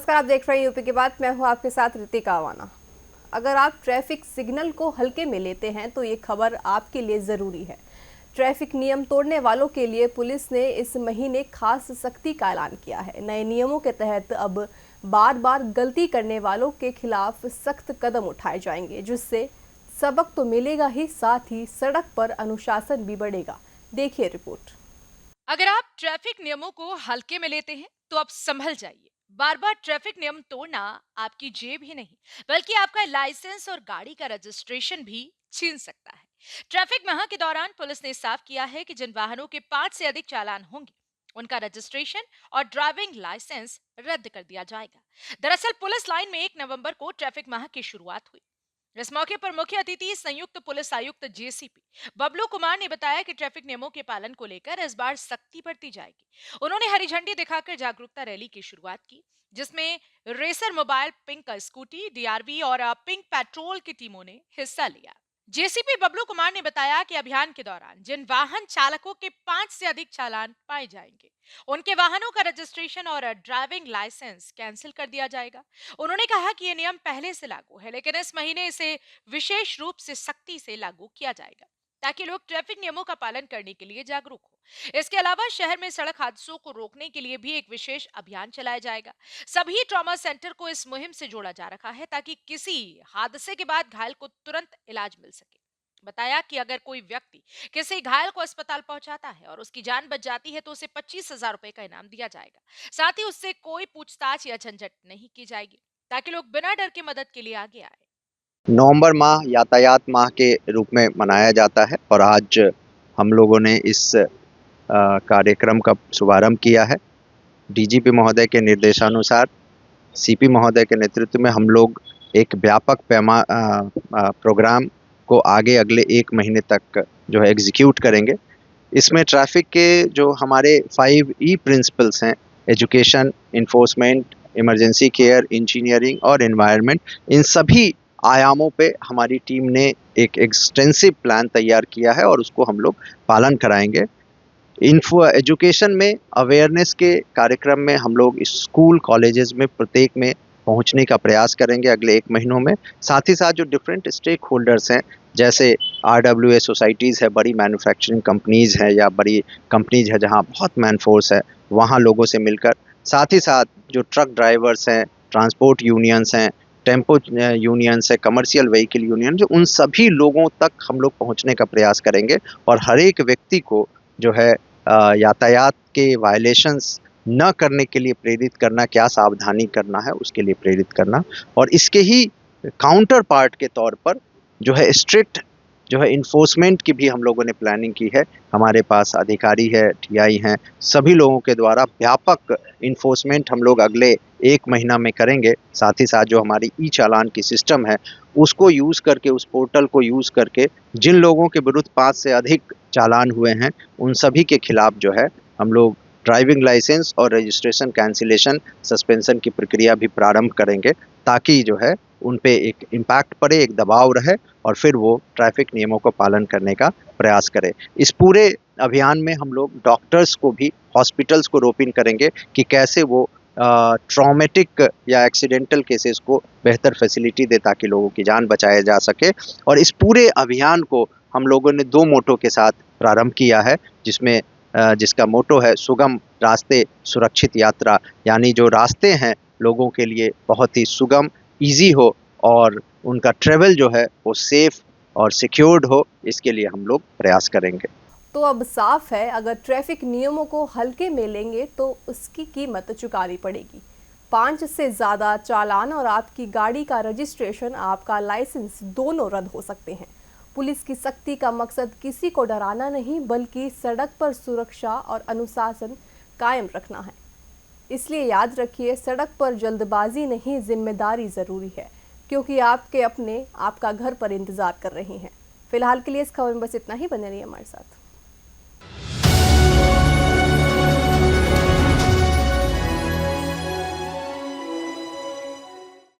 नमस्कार, आप देख रहे हैं यूपी की बात। मैं हूं आपके साथ ऋतिका आवाना। अगर आप ट्रैफिक सिग्नल को हल्के में लेते हैं तो ये खबर आपके लिए ज़रूरी है। ट्रैफिक नियम तोड़ने वालों के लिए पुलिस ने इस महीने खास सख्ती का ऐलान किया है। नए नियमों के तहत अब बार बार गलती करने वालों के खिलाफ सख्त कदम उठाए जाएंगे, जिससे सबक तो मिलेगा ही, साथ ही सड़क पर अनुशासन भी बढ़ेगा। देखिए रिपोर्ट। अगर आप ट्रैफिक नियमों को हल्के में लेते हैं तो आप संभल जाइए। बार बार ट्रैफिक नियम तोड़ना आपकी जेब ही नहीं बल्कि आपका लाइसेंस और गाड़ी का रजिस्ट्रेशन भी छीन सकता है। ट्रैफिक माह के दौरान पुलिस ने साफ किया है कि जिन वाहनों के 5 से अधिक चालान होंगे उनका रजिस्ट्रेशन और ड्राइविंग लाइसेंस रद्द कर दिया जाएगा। दरअसल पुलिस लाइन में 1 नवंबर को ट्रैफिक माह की शुरुआत हुई। इस मौके पर मुख्य अतिथि संयुक्त पुलिस आयुक्त जेसीपी बबलू कुमार ने बताया कि ट्रैफिक नियमों के पालन को लेकर इस बार सख्ती बरती जाएगी। उन्होंने हरी झंडी दिखाकर जागरूकता रैली की शुरुआत की, जिसमें racer mobile, pink scooty, DRV और पिंक पेट्रोल की टीमों ने हिस्सा लिया। जेसीपी बबलू कुमार ने बताया कि अभियान के दौरान जिन वाहन चालकों के 5 से अधिक चालान पाए जाएंगे उनके वाहनों का रजिस्ट्रेशन और ड्राइविंग लाइसेंस कैंसिल कर दिया जाएगा। उन्होंने कहा कि ये नियम पहले से लागू है, लेकिन इस महीने इसे विशेष रूप से सख्ती से लागू किया जाएगा ताकि लोग ट्रैफिक नियमों का पालन करने के लिए जागरूक हो। इसके अलावा शहर में सड़क हादसों को रोकने के लिए भी एक विशेष अभियान चलाया जाएगा। सभी ट्रॉमा सेंटर को इस मुहिम से जोड़ा जा रखा है ताकि किसी हादसे के बाद घायल को तुरंत इलाज मिल सके। बताया कि अगर कोई व्यक्ति किसी घायल को अस्पताल पहुंचाता है और उसकी जान बच जाती है तो उसे 25,000 रुपए का इनाम दिया जाएगा। साथ ही उससे कोई पूछताछ या झंझट नहीं की जाएगी ताकि लोग बिना डर के मदद के लिए आगे आए। नवंबर माह यातायात माह के रूप में मनाया जाता है और आज हम लोगों ने इस कार्यक्रम का शुभारंभ किया है। डीजीपी महोदय के निर्देशानुसार सीपी महोदय के नेतृत्व में हम लोग एक व्यापक प्रोग्राम को आगे अगले 1 महीने तक जो है एग्जीक्यूट करेंगे। इसमें ट्रैफिक के जो हमारे 5 ई प्रिंसिपल्स हैं, education, enforcement, emergency care, engineering और एनवायरनमेंट, इन सभी आयामों पे हमारी टीम ने एक एक्सटेंसिव प्लान तैयार किया है और उसको हम लोग पालन कराएंगे। एजुकेशन में अवेयरनेस के कार्यक्रम में हम लोग स्कूल कॉलेजेस में प्रत्येक में पहुंचने का प्रयास करेंगे अगले 1 महीनों में। साथ ही साथ जो डिफरेंट स्टेक होल्डर्स हैं, जैसे आरडब्ल्यूए सोसाइटीज़ है, बड़ी मैन्युफैक्चरिंग कंपनीज़ हैं या बड़ी कंपनीज़ है जहां बहुत मैन फोर्स है, वहां लोगों से मिलकर, साथ ही साथ जो ट्रक ड्राइवर्स हैं, ट्रांसपोर्ट यूनियंस हैं, टेम्पो यूनियंस है, कमर्शियल व्हीकल यूनियन, जो उन सभी लोगों तक हम लोग पहुंचने का प्रयास करेंगे और हर एक व्यक्ति को जो है यातायात के वायलेशंस न करने के लिए प्रेरित करना, क्या सावधानी करना है उसके लिए प्रेरित करना। और इसके ही काउंटर पार्ट के तौर पर जो है स्ट्रिक्ट जो है इन्फोर्समेंट की भी हम लोगों ने प्लानिंग की है। हमारे पास अधिकारी है, टीआई हैं, सभी लोगों के द्वारा व्यापक इन्फोर्समेंट हम लोग अगले 1 महीना में करेंगे। साथ ही साथ जो हमारी ई चालान की सिस्टम है उसको यूज़ करके, उस पोर्टल को यूज़ करके जिन लोगों के विरुद्ध 5 से अधिक चालान हुए हैं उन सभी के खिलाफ जो है हम लोग ड्राइविंग लाइसेंस और रजिस्ट्रेशन कैंसिलेशन, सस्पेंशन की प्रक्रिया भी प्रारंभ करेंगे ताकि जो है उन पे एक इम्पैक्ट पड़े, एक दबाव रहे और फिर वो ट्रैफिक नियमों का पालन करने का प्रयास करें। इस पूरे अभियान में हम लोग डॉक्टर्स को भी, हॉस्पिटल्स को रोपिन करेंगे कि कैसे वो ट्रॉमेटिक या एक्सीडेंटल केसेस को बेहतर फैसिलिटी दे ताकि लोगों की जान बचाया जा सके। और इस पूरे अभियान को हम लोगों ने 2 मोटो के साथ प्रारंभ किया है, जिसमें जिसका मोटो है सुगम रास्ते सुरक्षित यात्रा, यानी जो रास्ते हैं लोगों के लिए बहुत ही सुगम, ईजी हो और उनका ट्रैवल जो है वो सेफ और सिक्योर्ड हो, इसके लिए हम लोग प्रयास करेंगे। तो अब साफ है, अगर ट्रैफिक नियमों को हल्के में लेंगे तो उसकी कीमत चुकानी पड़ेगी। 5 से ज़्यादा चालान और आपकी गाड़ी का रजिस्ट्रेशन, आपका लाइसेंस दोनों रद्द हो सकते हैं। पुलिस की सख्ती का मकसद किसी को डराना नहीं बल्कि सड़क पर सुरक्षा और अनुशासन कायम रखना है। इसलिए याद रखिए, सड़क पर जल्दबाजी नहीं, जिम्मेदारी ज़रूरी है, क्योंकि आपके अपने आपका घर पर इंतज़ार कर रहे हैं। फिलहाल के लिए इस खबर में बस इतना ही। बने रहिए हमारे साथ।